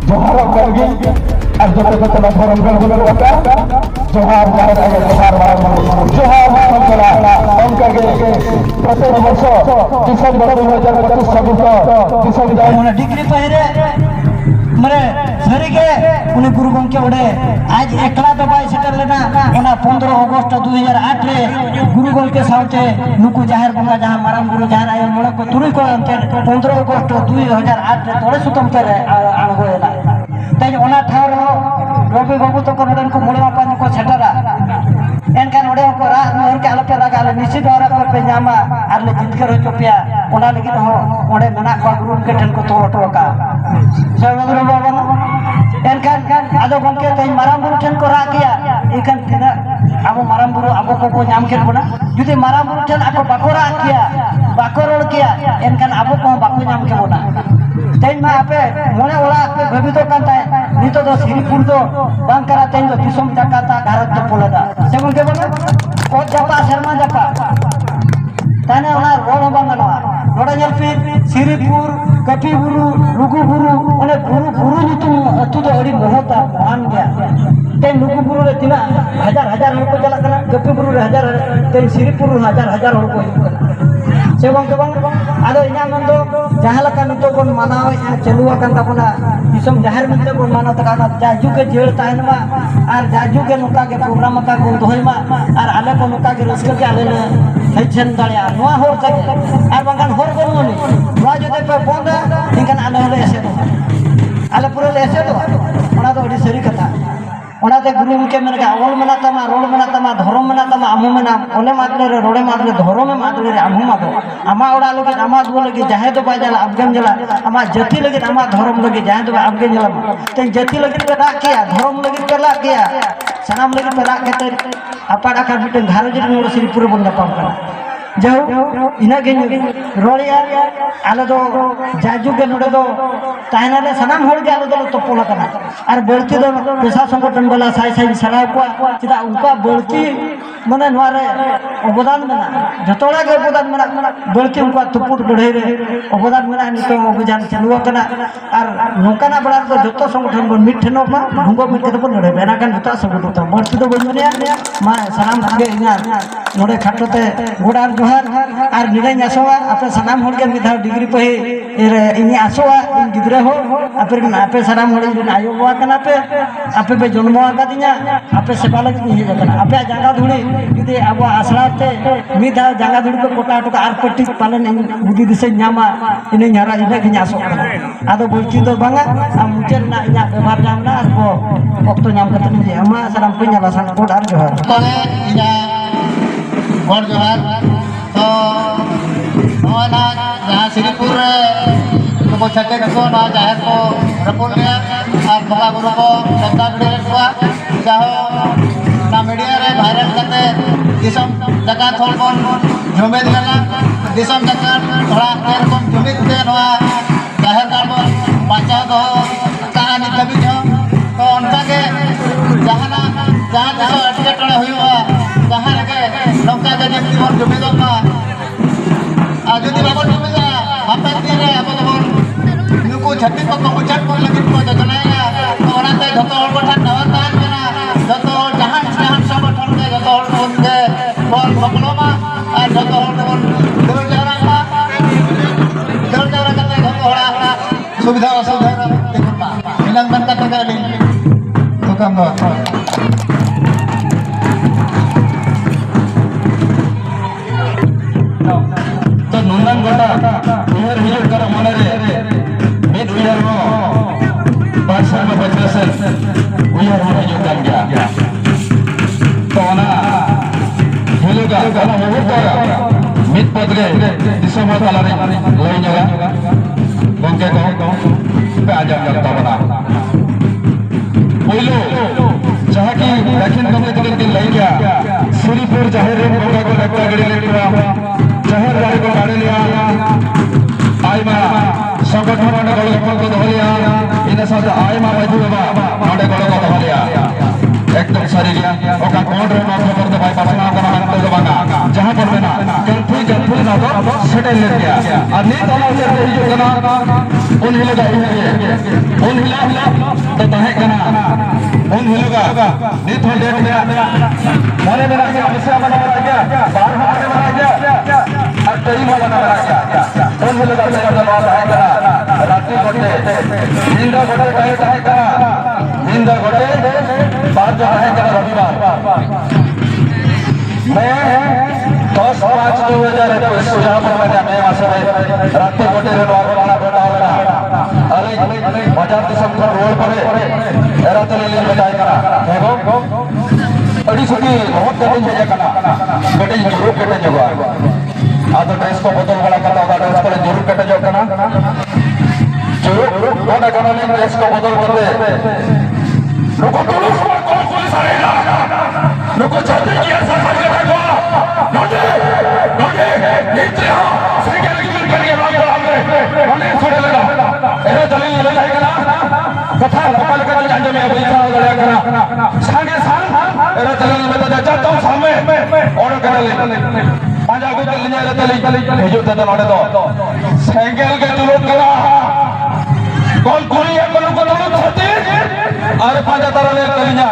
जोहार करगी और जब तक ना धर्म गल होता जोहार जोहार चला उनका के प्रत्येक वर्ष दिसंबर 2025 दिसंबर डिग्री पहिरे मरे सरी के उन्हें गुरु गंके ओडे आज एकला तो बाय सेटर लेना ओना 15 अगस्त 2008 रे गुरु गंके साउते नुकु जाहिर बंगा जहां माराम गुरु जाहिर आयो मोळे को तुरी को अंते 15 अगस्त 2008 रे तोड़े सुतम ते आणगोयला तै ओना ठार रवि बाबू तो कोन को मोळे मापा को सेटरा एनकान ओडे को रा मोर के आलोपे लगाले निश्चित वारा पर पे जामा आरले जितकर हो चोपिया ओना लगी हो ओडे मना को गुरु के ठन को तोड़ टोका जय बाबा एनकान आदो गंके तै माराम गुरु ठन को रा किया इकन तिना अब माराम गुरु अब को नाम के बोना जुदी माराम गुरु ठन ako बाको रा किया बाको रोड किया एनकान अब को बाको नाम के बोना तैन मा आपे मोने ओला आपे भवितो कांता नितो दो श्रीपुर दो बांकरा तैन दो दिसम जाकाता भारत तो पोलदा सेबन के बोला ओ जापा शर्मा जापा ताने ओला रोड बांगनवा रोड जलफिर श्रीपुर कपी गुरु लुगु गुरु ओने गुरु गुरु नितु अतु दो अड़ी मोहता मान गया तैन लुगु गुरु रे तिना हजार हजार हर को चला कना कपी गुरु रे हजार तैन श्रीपुर हजार हजार हर को सेबन के बंग आदो इना मंदो जहां लका नितो बन मानाव चालू आकन ताबना दिसम जाहिर मिते बन मानाव तकाना जाजू के जेल ताहनमा आर जाजू के नुका के प्रोग्राम का को दोहमा आर आले को नुका के रस्क के आले ने हेछन दाड़िया नोआ होर तक आर बंगान होर बनुनी नोआ जते पे बोंदा इनकन आले होले एसे दो आले पूरे एसे दो ओना तो अडी सरी कथा ओना ते गुरु के मन के अवल मना तमा रोड मना तमा धर्म मना तमा आमु मना ओले मादले रे रोडे मादले धर्म मादले रे आमु मादो आमा ओडा लगे आमा दो लगे जाहे तो बाजला अबगम जला आमा जति लगे आमा धर्म लगे जाहे तो अबगम जला ते जति लगे पे रा किया धर्म लगे पे ला किया सनाम लगे पे रा केते अपाडा का बिटे घारो जे नोड़ श्रीपुर बन पाम करा जाओ इना के रोलिया आले दो जाजू के नोड़े दो ताहनाले सनाम होड़ के आले दो तोपोला कना आर बळती दो पेशा संगठन वाला साई साई सड़ा को चिदा उनका बळती माने नोरे अवदान मेना जतोड़ा के अवदान मेना बळती उनका तुपुट बढ़े रे अवदान मेना नितो अभियान चालू कना आर नोकाना बड़ा तो जतो संगठन बन मिठनो मा भंगो मिठे तो नोड़े बेना कान जतो संगठन बळती दो बनिया मा सनाम के इना नोड़े खाटोते गोडार जोहार आर निरे आसोआ आपे सनाम होड़ के मिधा डिग्री पे इनी आसोआ इन गिद्रे हो आपे सनाम होड़ इन आयो बुआ कना पे आपे पे जन्म आकादिया आपे सेवा लगी नि जकना आपे जांगा धुड़ी जुदी अब आसराते मिधा जांगा धुड़ी पे कोटा टका आर पट्टी पालन बुद्धि दिसे न्यामा इने न्यारा इने के आसो आदो बोलची दो बांगा आ मुचर ना इना व्यवहार नामना को वक्त नाम कतन जे अमा सनाम पे न्याला सान गोडार जोहार तने इना गोड जोहार तो नोना जहाँ श्रीपुर को छटे को ना जाहिर को रपोल गया और बंगा गुरु को श्रद्धा भिड़े को चाहो ना मीडिया रे वायरल करते दिसम जगह थोड़ बन जुमेद करना दिसम जगह थोड़ा एरकम जुमेद के नवा जाहिर कर बन बचाव दो कहानी कभी जो तो उनका के जहाँ जैसे अटके टड़े हुई हुआ जहाँ लगे नौका जगह जीवन जुमेद का आजुदी बाबन जुमेद हापे तीरे अब तो नुकु छत्ती को कुचट को लगी को जनाया तो ओनाते जतो हर कोठा नवतान बना जतो जहां संगठन के जतो हर के बोल बकलोमा और जतो हर दिल जरा करते जतो हरा सुविधा असुविधा देखा इलन बनता तो कर ली तो काम दो तो नंदन गोटा उहर हिजर कर मने रे मिड उहर हो पार्सल में बचसन उहर हो जो काम गया तो ना हेलेगा गाना हो तो मिड पदरे दिसंबर ताला रे लई जगा गंके को पे आजा करता बना पहिलो जहां की दक्षिण कमरे के लई गया श्रीपुर जाहिर रे गंगा को लगता गड़ी लेवा शहर गाड़ी को गाड़ी लिया आईमा संगठन ने गलो को धलिया इन साथ आईमा बैठू बाबा माडे गलो को धलिया एकदम सरी गया ओका कोड रे माफ कर दे भाई पासना करना तो बांगा जहाँ पर मेना जलपुई ना तो सेटल ले गया और नहीं तो ना उसे ही जो कना उन हिलेगा उन हिला तो तहे कना उन हिलेगा नहीं तो देख लिया माने मेरा क्या समस्या बना गया बाहर हमारे बना गया और कई वाला बना गया उन हिलेगा तो जवाब है कना रात्रि घटे हिंदा घटे कहे कना हिंदा घटे बाहर जो है कना रविवार मैं 10/5/2021 यहाँ पर मैं मासे रात्रि घटे रविवार वाला बेटा होगा अरे बाजार दिसम का रोड पर एरा तले ले बताए करा देखो अड़ी सुकी बहुत कठिन है कना कठिन जरूर कठिन जगह आ तो ड्रेस को बदल वाला करता होगा ड्रेस को जरूर कठिन जो कना जरूर वाला कना ने ड्रेस को बदल कर दे लोगों को कौन पुलिस आएगा लोगों चाहते कि ऐसा करके देखो नोटे नोटे नीचे आओ साइकिल की करके भाग रहा है हमने छोड़े लगा एरे चले ले जाएगा ना कथा कपाल कर जाने में पैसा लगा करा संगे संग एरे चले में तो जाता हूं सामने ऑर्डर कर ले पांजा को चल ले चले भेजो तो नोटे तो साइकिल के जरूरत करा कौन कोई है को जरूरत होती अरे पांजा तारा ले चलिया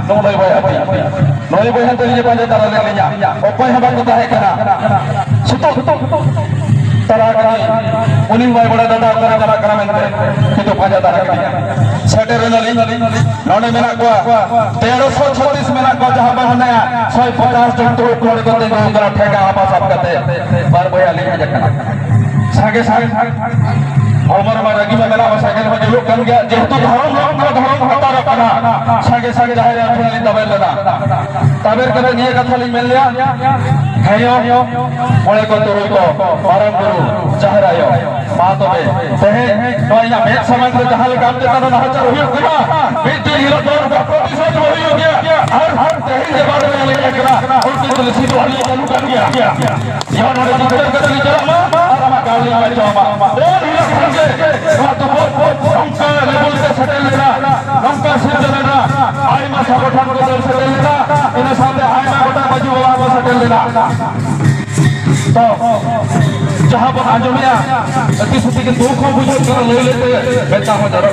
नोई भाई चलिए पांजा तारा ले लिया और कोई हम बताता है करा सुतो तारा करा उन्हीं भाई बड़ा दादा करा जरा करा में कि तो पांजा तारा के सेटे रे नली नोने मेना को 1336 मेना को जहां पर हमने 150 जन तो कोड़ करते गो जरा ठेका आपस आप करते बार बोया ले जकना सागे उमर में रगी में मेरा साइकिल में जो कर गया जेतु धर्म हटा रखना सागे जाहे अपने तबेर लेना तबेर करे ये कथा ले मिल लिया हेयो बोले को तो परम गुरु चाहरायो बात होवे तहे तो या मेक समय में जहां काम देता ना हजर होई गया बीते हिलो तो प्रतिशत होई हो गया हर तहे के बाद में ले करा उनकी तुलसी तो हल्ले चालू कर गया यो नोरे दूसरे के लिए चला आराम गाली में चोमा और हिलो करके तो हमका लेवल से सेटल लेना हमका सिर लेना आई मा संगठन को सेटल लेना इन सामने आई मा गोटा बाजू वाला को सेटल लेना तो जहां पर आजमिया अतिशुद्धि के दुख को बुझ कर ले लेते बेटा हो जरा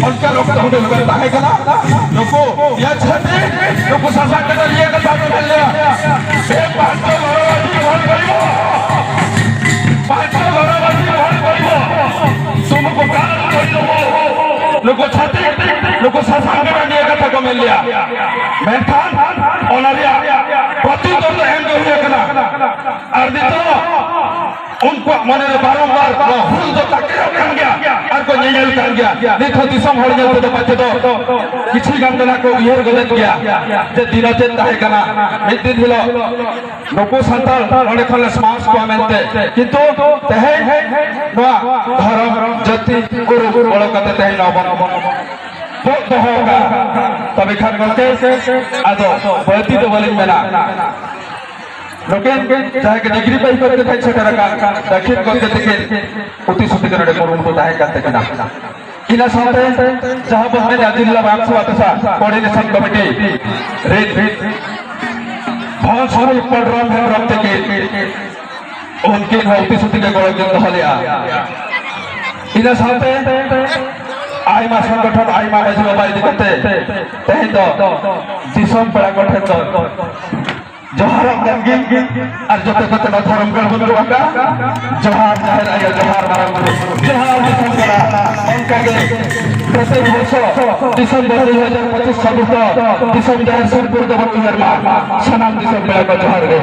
उनका लोग तो उन्हें करता है कना लोगों या छठी लोगों शासन के लिए कथा को मिल लिया एक बात तो लड़ाई बहुत करियो पांच लड़ाई बहुत करियो तुमको कारण करियो लोगों छठी लोगों शासन के लिए कथा को मिल लिया मेंथान ओनरिया प्रतितो तो एम को हुआ कना अर्दितो उनको मने बारंबार हुल जो तके कर गया और को नेल कर गया नहीं तो दिसम हड़ जाते तो बच्चे तो किछि गंदना को इहर गलत गया जे दिनते ताहे कना एक दिन हिलो लोको संताल ओडे खले समाज को मेनते किंतु तहे नो धर्म जाति गुरु बड़ कते तहे न बन तो होगा तबे खान करते आदो बलती तो बोलिन मेना लोकेन चाहे के डिग्री पे करके थे छोटा रका दक्षिण करके देखे उती सुती करने कोरुन को दाहे करते कना इना साथे जहां पर मैंने जिला बाक्स वातसा कोऑर्डिनेशन कमेटी रेड बहुत सारे प्रोग्राम है रखते के उनके उती सुती के गोल के हलिया इना साथे आई मा संगठन आई मा बाजी बाई दिखते तहे तो दिसम पड़ा गठन तो जोहार गंगी और जो तो कतना धर्म गण गुरु का जोहार जाहिर आया जोहार नारायण गुरु जोहार दिसम करा उनका के प्रत्येक वर्ष दिसंबर 2025 छब्बीस दिसम जाहिर सुरपुर दबन निर्माण सनाम दिसम पड़ा का जोहार रे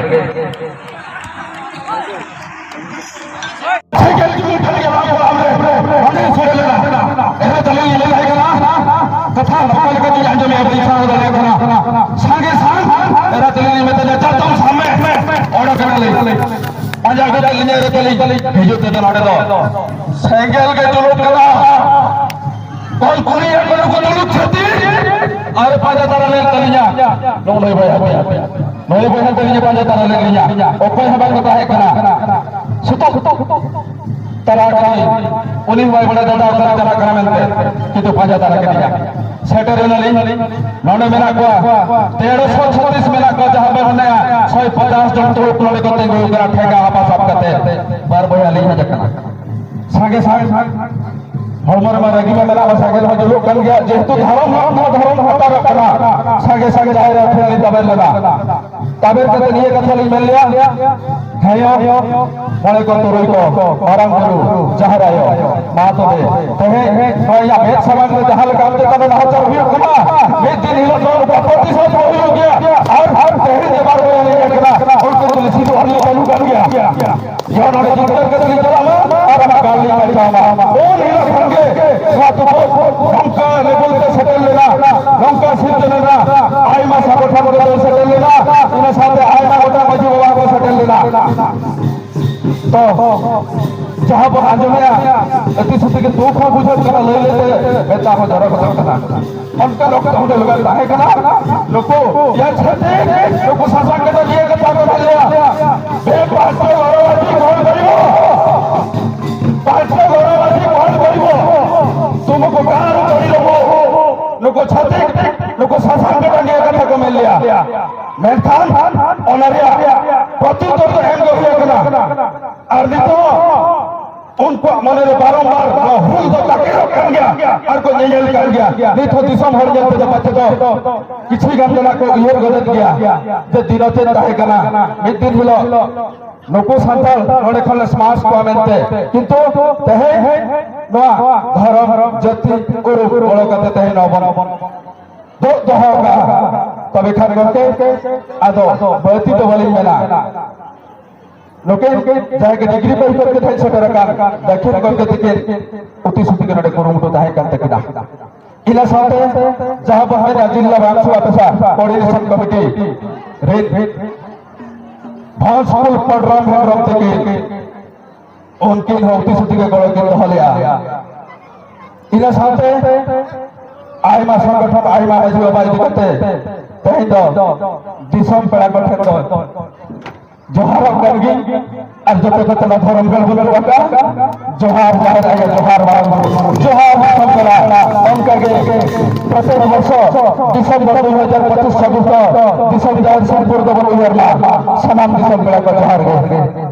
साइकिल की उठा के बाबू हमने छोड़ लेना एरा चले ले जाएगा कथा कपाल कर जाने में पैसा लगा करा संगे संग एरा चले में तो जाता हूं सामने ऑर्डर कर ले पांजा को चल ले चले भेजो तो नोटे तो साइकिल के जरूरत करा कौन कोई है को जरूरत होती अरे पांजा तारा ले चलिया नोई भाई चलिए पांजा तारा ले लिया और कोई हम बताता है करा सुतो तारा उन्हीं भाई बड़ा दादा करा में कि तो पांजा तारा के लिया सेटरनली नोने मेना को 1336 मेना को जहां पे हमने 150 जन तो उपलब्ध करते गो करा ठेका आपा सब करते बार बोया ली है जकना सागे हमर में रगी में मेला सागे जो लोग कन गया जेतु धर्म हता रखना सागे जाए रखे ली तबे लेना तबे के लिए कथा ली मिल लिया हेयो मने को तोरई को आराम करू जहरायो मा तो दे हे या भेद समाज में जहां काम के तब ना चल भी कमा मैं दिन हिलो तो प्रतिशत हो गया और पहले के बार में नहीं करा और को तुलसी तो हल्ला चालू कर गया यो ना डॉक्टर के लिए चला और हम गाली कर जावा ओ हिलो खंगे स्वात को हमका ने बोलते सेटल लेना हमका सिद्ध लेना आई मा सब ठाकुर को सेटल लेना इन साथे आई मा गोटा मजू बाबा को सेटल लेना तो जहां पर आज में अति सुति के दुख हो बुझत करा ले लेते बेटा हो जरा करता उनका लोग तो लगा है कना लोको या छते लोको शासन के तो ये कथा को लिया बे पांच गौरवादी कौन करिवो पांच गौरवादी कौन करिवो तुमको कार करि लो लोको छते लोको शासन के तो ये कथा को मिल लिया मेथान ओनरिया प्रत्युत्तर तो एम गयो कना और देखो उनको मने बारंबार हुल तो ताके कर गया और को नहीं कर गया नहीं तो दिसम हर जाते जब बच्चे तो किछि गंजना को इयर गदत गया जे दिनते रहे कना मिद दिन हिलो नको संताल नोडे खले समाज को आमेंते किंतु तहे नवा धर्म जाति गुरु बड़ कते तहे न बन दो दोहा तबे खान गके आदो बयती तो बलि मेला लोके जाय के डिग्री पर करके थे छोटे रका दक्षिण करके थे उति सुति के नडे कुरुमुटो दाहे कांते किदा इला साथे जहां पर है जिला बांसु आपसा कोऑर्डिनेशन कमिटी रेड भाव स्कूल प्रोग्राम है रखते के उनके उति सुति के गळे के हलिया इला साथे आई मा संगठन आई मा जो बाई दिखते तही दो दिसम पेड़ा गठन जोहार करगी और जब तक ना धर्म गल बका जोहार बाहर आएगा जोहार सब करा हम करके प्रत्येक वर्ष दिसंबर 2025 26 दिसंबर संपूर्ण दबन उयरला समान दिसंबर का जोहार